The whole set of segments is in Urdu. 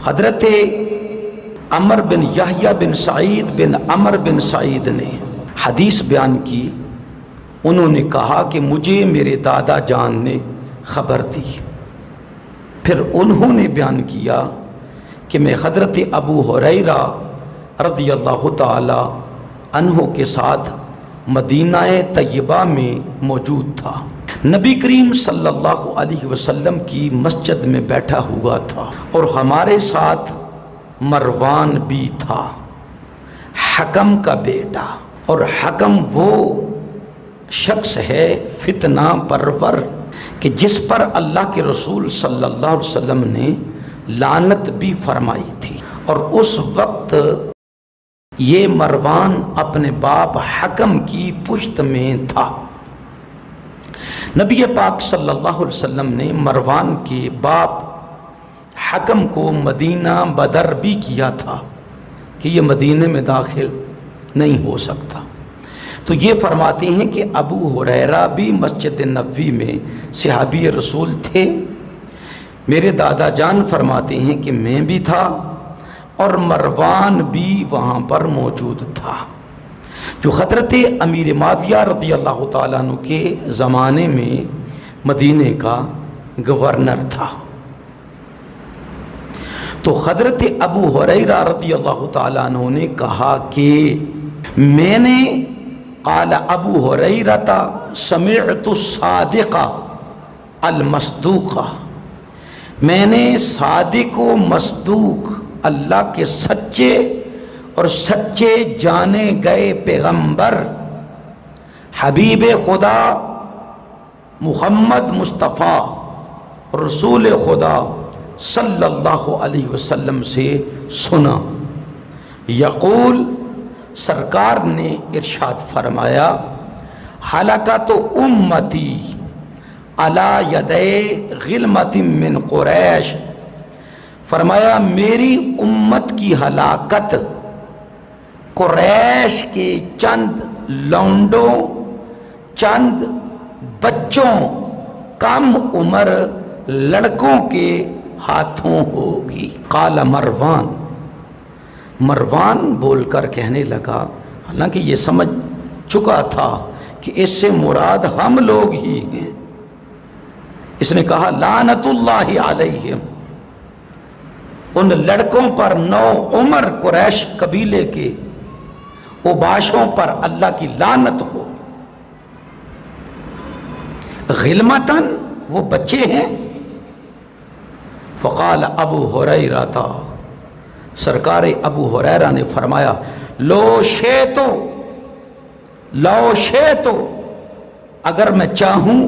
حضرت عمر بن یحییٰ بن سعید بن عمر بن سعید نے حدیث بیان کی. انہوں نے کہا کہ مجھے میرے دادا جان نے خبر دی. پھر انہوں نے بیان کیا کہ میں حضرت ابو ہریرہ رضی اللہ تعالی عنہ کے ساتھ مدینہ طیبہ میں موجود تھا. نبی کریم صلی اللہ علیہ وسلم کی مسجد میں بیٹھا ہوا تھا اور ہمارے ساتھ مروان بھی تھا، حکم کا بیٹا. اور حکم وہ شخص ہے فتنہ پرور کہ جس پر اللہ کے رسول صلی اللہ علیہ وسلم نے لعنت بھی فرمائی تھی. اور اس وقت یہ مروان اپنے باپ حکم کی پشت میں تھا. نبی پاک صلی اللہ علیہ وسلم نے مروان کے باپ حکم کو مدینہ بدر بھی کیا تھا کہ یہ مدینے میں داخل نہیں ہو سکتا. تو یہ فرماتے ہیں کہ ابو ہریرہ بھی مسجد نبوی میں صحابی رسول تھے. میرے دادا جان فرماتے ہیں کہ میں بھی تھا اور مروان بھی وہاں پر موجود تھا جو حضرت امیر معاویہ رضی اللہ تعالیٰ عنہ کے زمانے میں مدینے کا گورنر تھا. تو حضرت ابو ہریرہ رضی اللہ تعالیٰ عنہ نے کہا کہ میں نے قال ابو ہریرہ سمعت الصادق المصدوق، میں نے صادق و مصدوق اللہ کے سچے اور سچے جانے گئے پیغمبر حبیب خدا محمد مصطفیٰ رسول خدا صلی اللہ علیہ وسلم سے سنا. یقول، سرکار نے ارشاد فرمایا، ہلاکت امتی علی یدی غلمت من قریش، فرمایا میری امت کی ہلاکت قریش کے چند لونڈوں، چند بچوں، کم عمر لڑکوں کے ہاتھوں ہوگی. قال مروان، مروان بول کر کہنے لگا، حالانکہ یہ سمجھ چکا تھا کہ اس سے مراد ہم لوگ ہی ہیں. اس نے کہا لعنت اللہ علیہم، ان لڑکوں پر نو عمر قریش قبیلے کے اوباشوں پر اللہ کی لعنت ہو. غلمتاً، وہ بچے ہیں. فقال ابو ہریرہ، سرکار ابو ہریرہ نے فرمایا، لو شئتو، اگر میں چاہوں،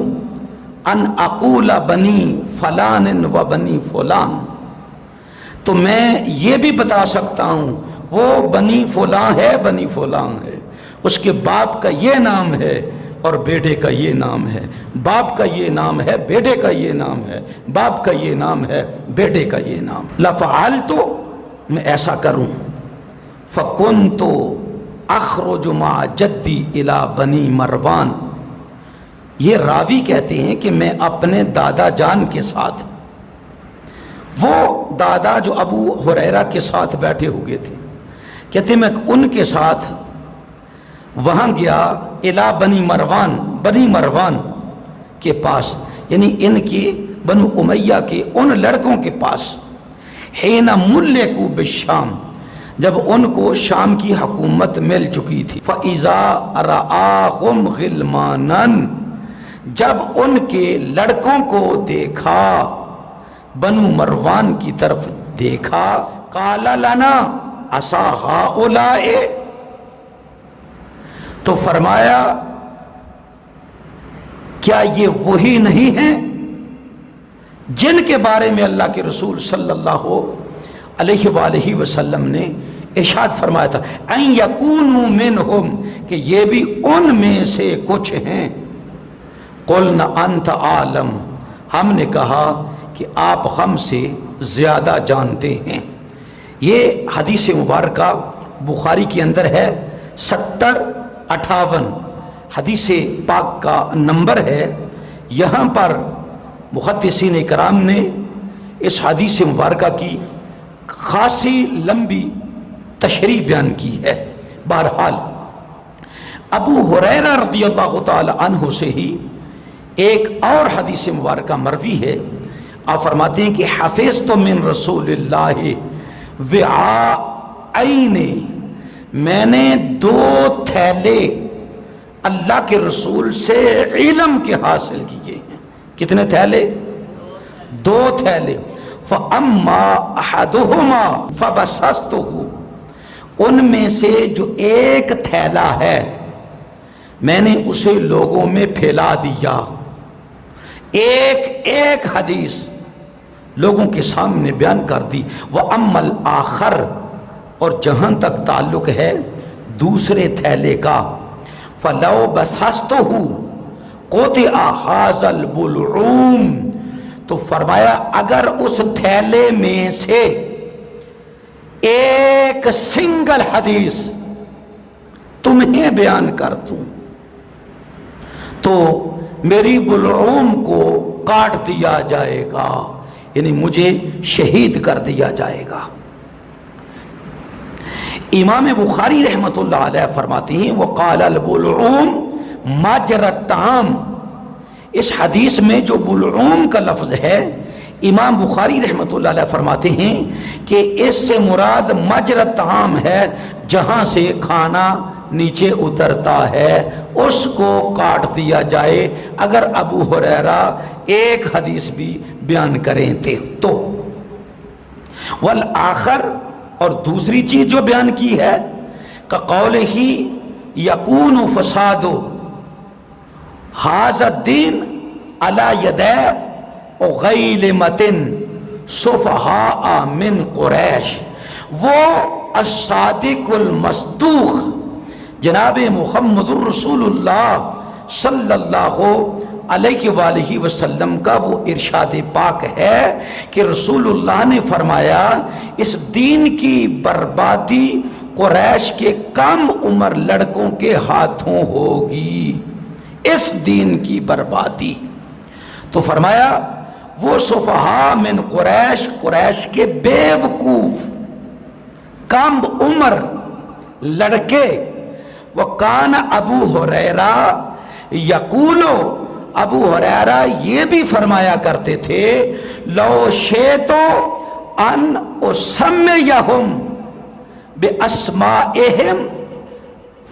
ان اقول بنی فلان و بنی فلان، تو میں یہ بھی بتا سکتا ہوں وہ بنی فلاں ہے، بنی فلاں ہے، اس کے باپ کا یہ نام ہے اور بیٹے کا یہ نام ہے، باپ کا یہ نام ہے، بیٹے کا یہ نام ہے، باپ کا یہ نام ہے، بیٹے کا یہ نام. لفعلت، میں ایسا کروں. فکنت اخرج مع جدی الی بنی مروان، یہ راوی کہتے ہیں کہ میں اپنے دادا جان کے ساتھ، وہ دادا جو ابو ہریرہ کے ساتھ بیٹھے ہوئے تھے، کہتے ہیں میں ان کے ساتھ وہاں گیا الی بنی مروان کے پاس، یعنی ان کے بنو امیہ کے ان لڑکوں کے پاس. حین ملکوا بالشام، جب ان کو شام کی حکومت مل چکی تھی. فَإِذَا رَآهُمْ غِلْمَانًا، جب ان کے لڑکوں کو دیکھا، بنو مروان کی طرف دیکھا، قَالَ لَنَا أَسَا هَؤُلَاءِ، تو فرمایا کیا یہ وہی نہیں ہیں جن کے بارے میں اللہ کے رسول صلی اللہ علیہ وآلہ وسلم نے ارشاد فرمایا تھا، ان یکونوا منہم، کہ یہ بھی ان میں سے کچھ ہیں. قلنا انت عالم، ہم نے کہا کہ آپ ہم سے زیادہ جانتے ہیں. یہ حدیث مبارکہ بخاری کے اندر ہے 7058، حدیث پاک کا نمبر ہے. یہاں پر محدثین کرام نے اس حدیث مبارکہ کی خاصی لمبی تشریح بیان کی ہے۔ بہرحال ابو ہریرہ رضی اللہ تعالی عنہ سے ہی ایک اور حدیث مبارکہ مروی ہے، آپ فرماتے ہیں کہ حفظت من رسول اللہ وعاءین، میں نے 2 تھیلے اللہ کے رسول سے علم کے حاصل کیے ہیں۔ کتنے تھیلے؟ 2 تھیلے۔ فَأَمَّا أَحَدُهُمَا فَبَسَّسْتُهُ، ان میں سے جو ایک تھیلا ہے میں نے اسے لوگوں میں پھیلا دیا، ایک حدیث لوگوں کے سامنے بیان کر دی۔ وَأَمَّا الْآخَرُ، اور جہاں تک تعلق ہے دوسرے تھیلے کا، فَلَوْ بَسَّسْتُهُ قُطِعَ هَذَا الْبُلْعُومُ، تو فرمایا اگر اس تھیلے میں سے ایک سنگل حدیث تمہیں بیان کر دوں تو میری بلعوم کو کاٹ دیا جائے گا، یعنی مجھے شہید کر دیا جائے گا۔ امام بخاری رحمۃ اللہ علیہ فرماتے ہیں وقال البلعوم مجرى الطعام، اس حدیث میں جو بلعوم کا لفظ ہے امام بخاری رحمۃ اللہ علیہ فرماتے ہیں کہ اس سے مراد مجرى الطعام ہے، جہاں سے کھانا نیچے اترتا ہے اس کو کاٹ دیا جائے اگر ابو ہریرہ ایک حدیث بھی بیان کریں تھے تو۔ والآخر، اور دوسری چیز جو بیان کی ہے کقولہ یکون فساد ھذا الدین علی یدی غیلمۃ سفہاء من قریش، وہ الصادق المصدوق جناب محمد الرسول اللہ صلی اللہ علیہ وآلہ وسلم کا وہ ارشاد پاک ہے کہ رسول اللہ نے فرمایا اس دین کی بربادی قریش کے کم عمر لڑکوں کے ہاتھوں ہوگی، اس دین کی بربادی۔ تو فرمایا وہ سفہاء من قریش، قریش کے بے وقوف کم عمر لڑکے، وَقَانَ ابو ہریرہ یقولو، ابو ہریرہ یہ بھی فرمایا کرتے تھے لو شئتُ ان اسمیہم باسمائہم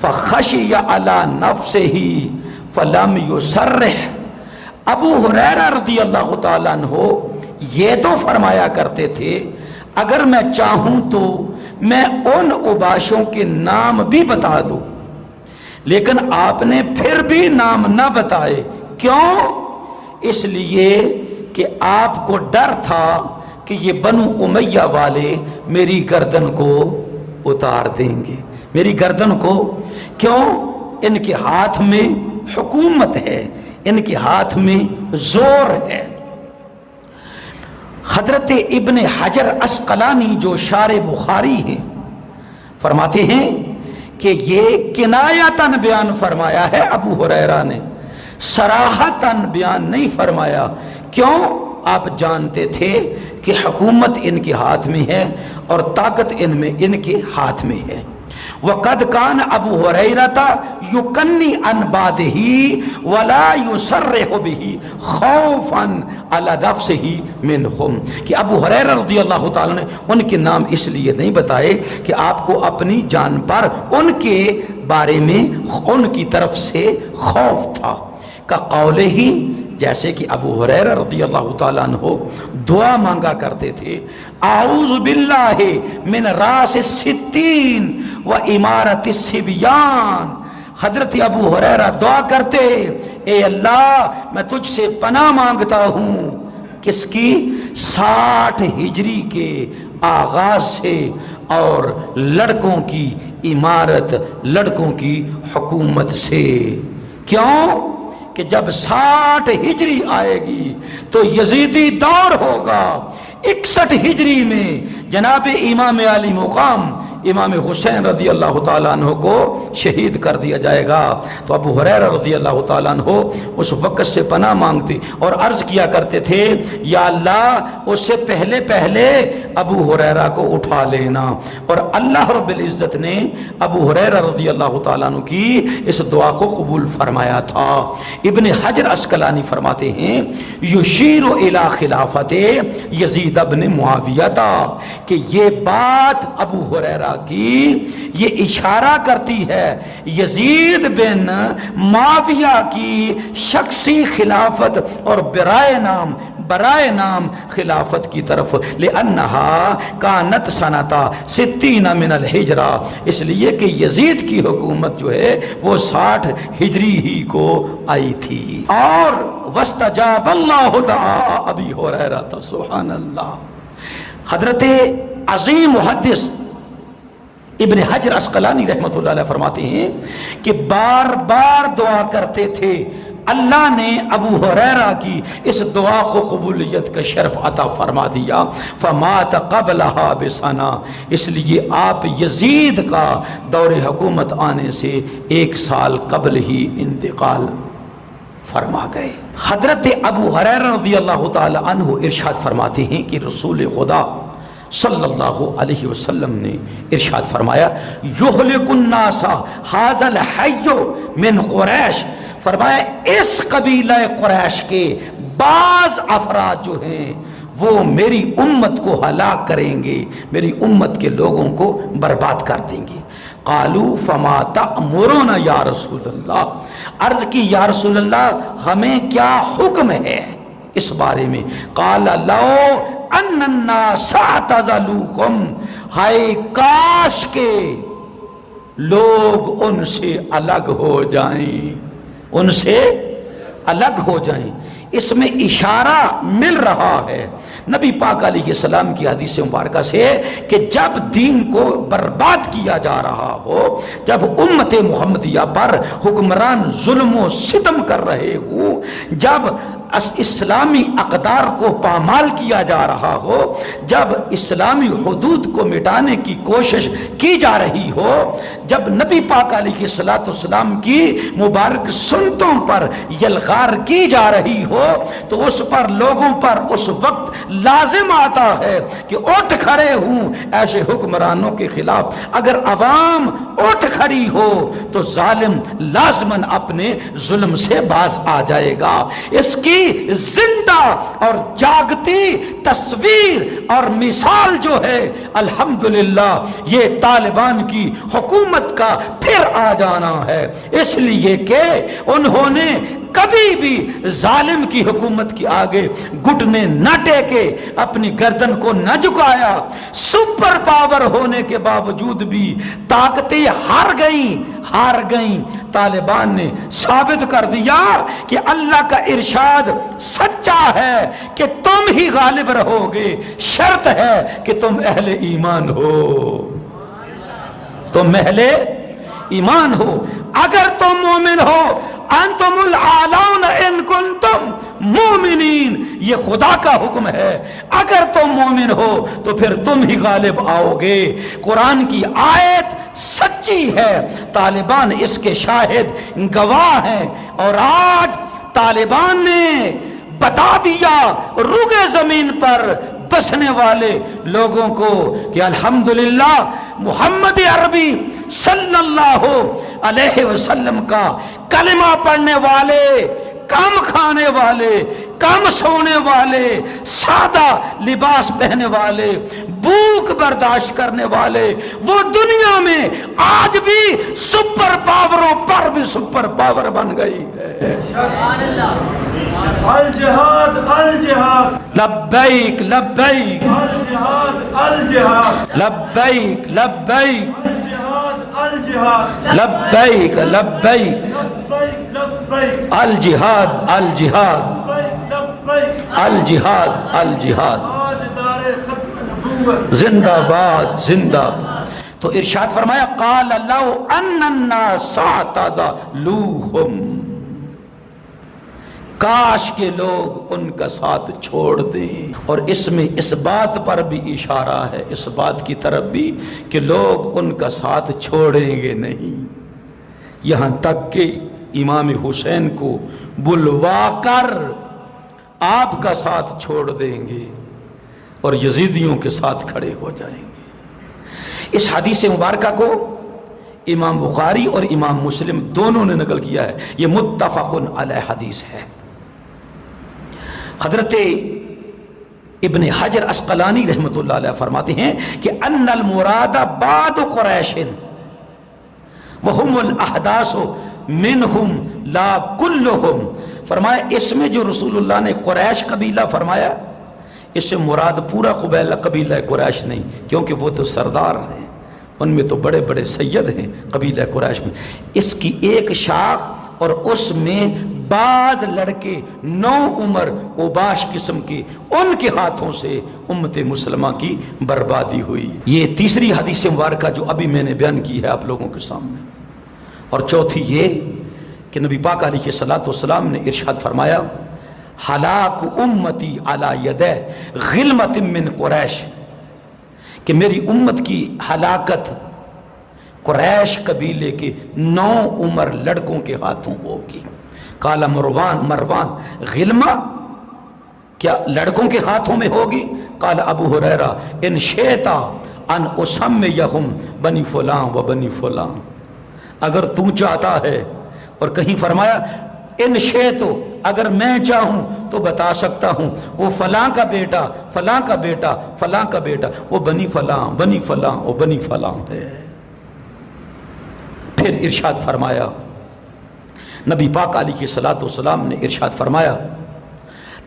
فخشی علی نفسہ فلم یصرح، ابو ہریرہ رضی اللہ تعالیٰ عنہ یہ تو فرمایا کرتے تھے اگر میں چاہوں تو میں ان اوباشوں کے نام بھی بتا دوں، لیکن آپ نے پھر بھی نام نہ بتائے، کیوں؟ اس لیے کہ آپ کو ڈر تھا کہ یہ بنو امیہ والے میری گردن کو اتار دیں گے، میری گردن کو، کیوں؟ ان کے ہاتھ میں حکومت ہے، ان کے ہاتھ میں زور ہے۔ حضرت ابن حجر عسقلانی جو شارح بخاری ہیں فرماتے ہیں کہ یہ کنایتاً بیان فرمایا ہے ابو ہریرہ نے، صراحتاً بیان نہیں فرمایا، کیوں؟ آپ جانتے تھے کہ حکومت ان کے ہاتھ میں ہے اور طاقت ان کے ہاتھ میں ہے۔ وَقَدْ كَانَ ابو ہریرہ یُکَنِّ عَنْ بَعْدِهِ وَلَا يُصَرِّحُ بِهِ خَوْفًا عَلَى نَفْسِهِ مِنْهُمْ، کہ ابو ہریرہ رضی اللہ تعالیٰ نے ان کے نام اس لیے نہیں بتائے کہ آپ کو اپنی جان پر ان کے بارے میں ان کی طرف سے خوف تھا۔ کقولہ، جیسے کہ ابو ہریرہ رضی اللہ تعالیٰ عنہ دعا مانگا کرتے تھے اعوذ باللہ من راس الستین و امارت الصبیان، حضرت ابو ہریرہ دعا کرتے اے اللہ میں تجھ سے پناہ مانگتا ہوں کس کی؟ 60 ہجری کے آغاز سے اور لڑکوں کی امارت، لڑکوں کی حکومت سے۔ کیوں؟ کہ جب 60 ہجری آئے گی تو یزیدی دور ہوگا، 61 ہجری میں جناب امام علی مقام امام حسین رضی اللہ تعالیٰ عنہ کو شہید کر دیا جائے گا۔ تو ابو ہریرہ رضی اللہ تعالیٰ عنہ اس وقت سے پناہ مانگتے اور عرض کیا کرتے تھے یا اللہ اس سے پہلے پہلے ابو ہریرہ کو اٹھا لینا، اور اللہ رب العزت نے ابو ہریرہ رضی اللہ تعالیٰ عنہ کی اس دعا کو قبول فرمایا تھا۔ ابن حجر عسقلانی فرماتے ہیں یشیر الی خلافت یزید ابن معاویہ کہ یہ بات ابو ہریرہ کی یہ اشارہ کرتی ہے یزید بن معاویہ کی شخصی خلافت اور برائے نام خلافت کی طرف، لأنہا کانت سنتا 60 من الحجرہ، اس لیے کہ یزید کی حکومت جو ہے وہ 60 ہجری ہی کو آئی تھی۔ اور واستجاب اللہ دعاء ابی ہریرہ، سبحان اللہ۔ حضرت عظیم محدث ابن حجر عسقلانی رحمۃ اللہ علیہ فرماتے ہیں کہ بار بار دعا کرتے تھے، اللہ نے ابو ہریرہ کی اس دعا کو قبولیت کا شرف عطا فرما دیا، فمات قبلها بسنہ، اس لیے آپ یزید کا دور حکومت آنے سے 1 سال قبل ہی انتقال فرما گئے۔ حضرت ابو ہریرہ رضی اللہ تعالی عنہ ارشاد فرماتے ہیں کہ رسول خدا صلی اللہ علیہ وسلم نے ارشاد فرمایا یہلک الناس ھذا الحی من قریش، فرمایا اس قبیلہ قریش کے بعض افراد جو ہیں وہ میری امت کو ہلاک کریں گے، میری امت کے لوگوں کو برباد کر دیں گے۔ قالوا فما تأمرون یا رسول اللہ، عرض کی یا رسول اللہ ہمیں کیا حکم ہے اس بارے میں؟ قال لو ان الناس اعتزلوکم، ہائے کاش کے لوگ ان سے الگ ہو جائیں، ان سے الگ ہو جائیں۔ اس میں اشارہ مل رہا ہے نبی پاک علیہ السلام کی حدیث مبارکہ سے کہ جب دین کو برباد کیا جا رہا ہو، جب امت محمدیہ پر حکمران ظلم و ستم کر رہے ہوں، جب اسلامی اقدار کو پامال کیا جا رہا ہو، جب اسلامی حدود کو مٹانے کی کوشش کی جا رہی ہو، جب نبی پاک علیہ السلام کی مبارک سنتوں پر یلغار کی جا رہی ہو، تو اس پر لوگوں پر اس وقت لازم آتا ہے کہ اٹھ کھڑے ہوں ایسے حکمرانوں کے خلاف۔ اگر عوام اٹھ کھڑی ہو تو ظالم لازماً اپنے ظلم سے باز آ جائے گا۔ اس کی زندہ اور جاگتی تصویر اور مثال جو ہے الحمدللہ یہ طالبان کی حکومت کا پھر آ جانا ہے، اس لیے کہ انہوں نے کبھی بھی ظالم کی حکومت کے آگے گھٹنے نہ ٹیکے، اپنی گردن کو نہ جھکایا۔ سپر پاور ہونے کے باوجود بھی طاقتیں ہار گئیں۔ طالبان نے ثابت کر دیا کہ اللہ کا ارشاد سچا ہے کہ تم ہی غالب رہو گے، شرط ہے کہ تم اہل ایمان ہو، تم اہل ایمان ہو۔ اگر تم مومن ہو انتم الاعلون ان کنتم مومنین، یہ خدا کا حکم ہے۔ اگر تم مومن ہو تو پھر تم ہی غالب آؤ گے۔ قرآن کی آیت سچی ہے، طالبان اس کے شاہد گواہ ہیں، اور آج طالبان نے بتا دیا روئے زمین پر بسنے والے لوگوں کو کہ الحمدللہ محمد عربی صلی اللہ علیہ وسلم کا کلمہ پڑھنے والے، کم کھانے والے، کم سونے والے، سادہ لباس پہنے والے، بھوک برداشت کرنے والے، وہ دنیا میں آج بھی سپر پاوروں پر بھی سپر پاور بن گئی ہے۔ الجہاد الجہاد لبیک لبیک الجہاد الجہاد لبیک لبیک الجہاد الجہاد لبیک لبیک لبیک لبیک الجہاد الجہاد لبیک الجہاد الجہاد آج دار ختم نبوت زندہ باد زندہ باد۔ تو ارشاد فرمایا قال لو ان الناس اعتزلوہم، کاش کے لوگ ان کا ساتھ چھوڑ دیں۔ اور اس میں اس بات پر بھی اشارہ ہے، اس بات کی طرف بھی کہ لوگ ان کا ساتھ چھوڑیں گے نہیں، یہاں تک کہ امام حسین کو بلوا کر آپ کا ساتھ چھوڑ دیں گے اور یزیدیوں کے ساتھ کھڑے ہو جائیں گے۔ اس حدیث مبارکہ کو امام بخاری اور امام مسلم دونوں نے نقل کیا ہے، یہ متفق علیہ حدیث ہے۔ حضرت ابن حجر عسقلانی رحمۃ اللہ علیہ فرماتے ہیں کہ ان المراد بعد قریش وهم الاحداث منہم لا کلہم، فرمایا اس میں جو رسول اللہ نے قریش قبیلہ فرمایا، اس سے مراد پورا قبیلہ قریش نہیں، کیونکہ وہ تو سردار ہیں، ان میں تو بڑے بڑے سید ہیں قبیلہ قریش میں، اس کی ایک شاخ اور اس میں بعض لڑکے نو عمر اوباش قسم کے، ان کے ہاتھوں سے امت مسلمہ کی بربادی ہوئی۔ یہ تیسری حدیث مبارکہ جو ابھی میں نے بیان کی ہے آپ لوگوں کے سامنے۔ اور چوتھی یہ کہ نبی پاک علیہ الصلوۃ والسلام نے ارشاد فرمایا ہلاک امتی علی یدہ غلمۃ من قریش، کہ میری امت کی ہلاکت قریش قبیلے کے 9 عمر لڑکوں کے ہاتھوں ہوگی۔ قال مروان غلمہ کیا لڑکوں کے ہاتھوں میں ہوگی؟ قال ابو ہریرہ ان شئتا ان اسمیہم بنی فلاں و بنی فلاں، اگر تو چاہتا ہے، اور کہیں فرمایا ان شئتو، اگر میں چاہوں تو بتا سکتا ہوں وہ فلاں کا بیٹا، فلاں کا بیٹا، فلاں کا بیٹا، وہ بنی فلاں بنی فلاں اور بنی فلاں ہے۔ پھر ارشاد فرمایا نبی پاک علیہ الصلوۃ والسلام نے ارشاد فرمایا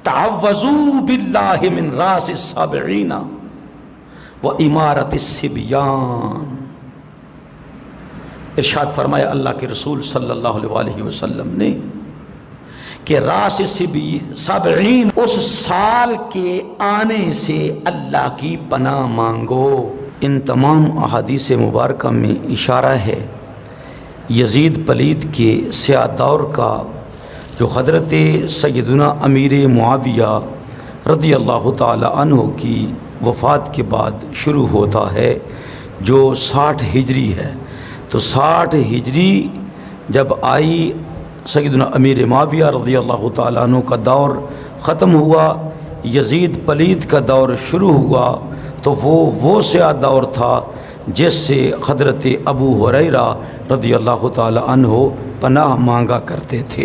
تعوذوا باللہ من راس السابعین و امارت الصبیان، ارشاد فرمایا اللہ کے رسول صلی اللہ علیہ وسلم نے کہ راس سبعین، اس سال کے آنے سے اللہ کی پناہ مانگو۔ ان تمام احادیث مبارکہ میں اشارہ ہے یزید پلید کے سیاہ دور کا، جو حضرت سیدنا امیر معاویہ رضی اللہ تعالی عنہ کی وفات کے بعد شروع ہوتا ہے، جو 60 ہجری ہے۔ تو 60 ہجری جب آئی، سیدنا امیر معاویہ رضی اللہ تعالیٰ عنہ کا دور ختم ہوا، یزید پلید کا دور شروع ہوا، تو وہ سیاہ دور تھا جس سے حضرت ابو ہریرہ رضی اللہ تعالیٰ عنہ پناہ مانگا کرتے تھے۔